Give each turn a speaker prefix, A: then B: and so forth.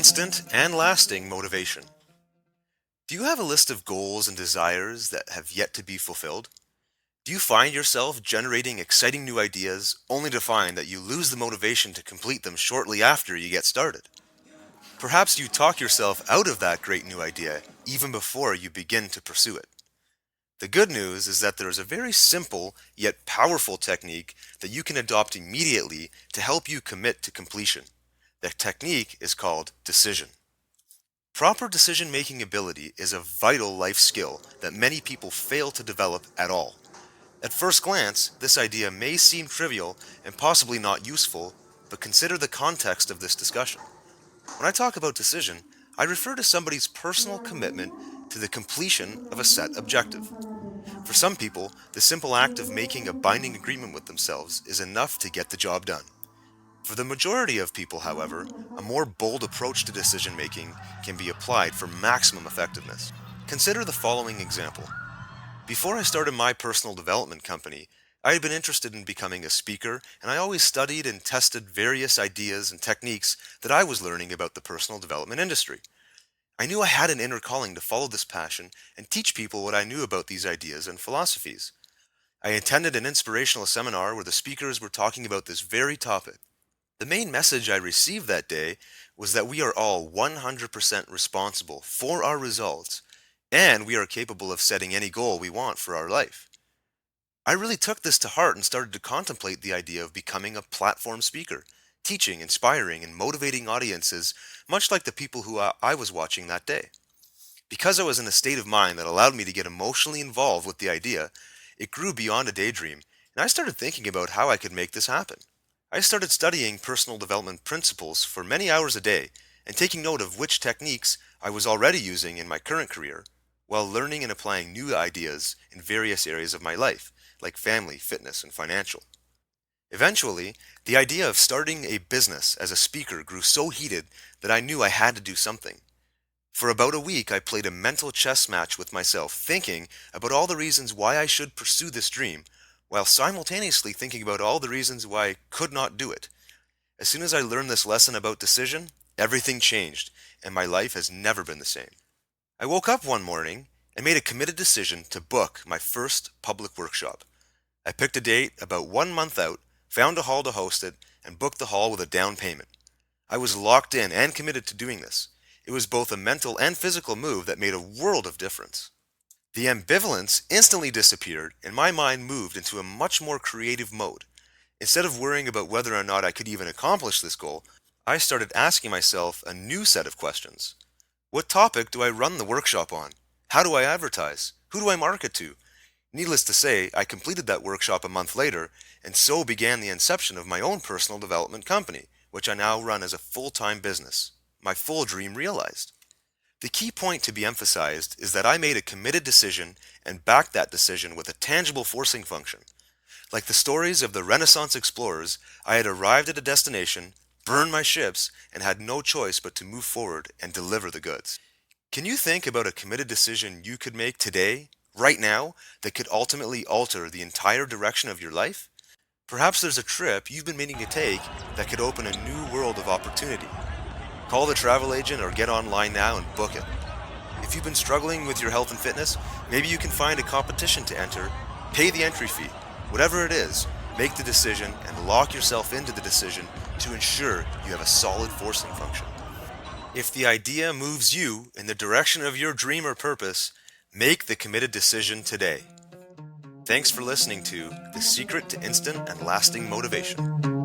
A: instant and lasting motivation. Do you have a list of goals and desires that have yet to be fulfilled? Do you find yourself generating exciting new ideas only to find that you lose the motivation to complete them shortly after you get started? Perhaps you talk yourself out of that great new idea even before you begin to pursue it. The good news is that there is a very simple yet powerful technique that you can adopt immediately to help you commit to completion. The technique is called decision. Proper decision-making ability is a vital life skill that many people fail to develop at all. At first glance, this idea may seem trivial and possibly not useful, but consider the context of this discussion. When I talk about decision, I refer to somebody's personal commitment to the completion of a set objective. For some people, the simple act of making a binding agreement with themselves is enough to get the job done. For the majority of people, however, a more bold approach to decision making can be applied for maximum effectiveness. Consider the following example. Before I started my personal development company, I had been interested in becoming a speaker, and I always studied and tested various ideas and techniques that I was learning about the personal development industry. I knew I had an inner calling to follow this passion and teach people what I knew about these ideas and philosophies. I attended an inspirational seminar where the speakers were talking about this very topic. The main message I received that day was that we are all 100% responsible for our results, and we are capable of setting any goal we want for our life. I really took this to heart and started to contemplate the idea of becoming a platform speaker, teaching, inspiring, and motivating audiences, much like the people who I was watching that day. Because I was in a state of mind that allowed me to get emotionally involved with the idea, it grew beyond a daydream, and I started thinking about how I could make this happen. I started studying personal development principles for many hours a day and taking note of which techniques I was already using in my current career, while learning and applying new ideas in various areas of my life, like family, fitness, and financial. Eventually, the idea of starting a business as a speaker grew so heated that I knew I had to do something. For about a week, I played a mental chess match with myself, thinking about all the reasons why I should pursue this dream, while simultaneously thinking about all the reasons why I could not do it. As soon as I learned this lesson about decision, everything changed, and my life has never been the same. I woke up one morning and made a committed decision to book my first public workshop. I picked a date about 1 month out, found a hall to host it, and booked the hall with a down payment. I was locked in and committed to doing this. It was both a mental and physical move that made a world of difference. The ambivalence instantly disappeared, and my mind moved into a much more creative mode. Instead of worrying about whether or not I could even accomplish this goal, I started asking myself a new set of questions. What topic do I run the workshop on? How do I advertise? Who do I market to? Needless to say, I completed that workshop a month later, and so began the inception of my own personal development company, which I now run as a full-time business. My full dream realized. The key point to be emphasized is that I made a committed decision and backed that decision with a tangible forcing function. Like the stories of the Renaissance explorers, I had arrived at a destination, burned my ships, and had no choice but to move forward and deliver the goods. Can you think about a committed decision you could make today, right now, that could ultimately alter the entire direction of your life? Perhaps there's a trip you've been meaning to take that could open a new world of opportunity. Call the travel agent or get online now and book it. If you've been struggling with your health and fitness, maybe you can find a competition to enter, pay the entry fee. Whatever it is, make the decision and lock yourself into the decision to ensure you have a solid forcing function. If the idea moves you in the direction of your dream or purpose, make the committed decision today. Thanks for listening to The Secret to Instant and Lasting Motivation.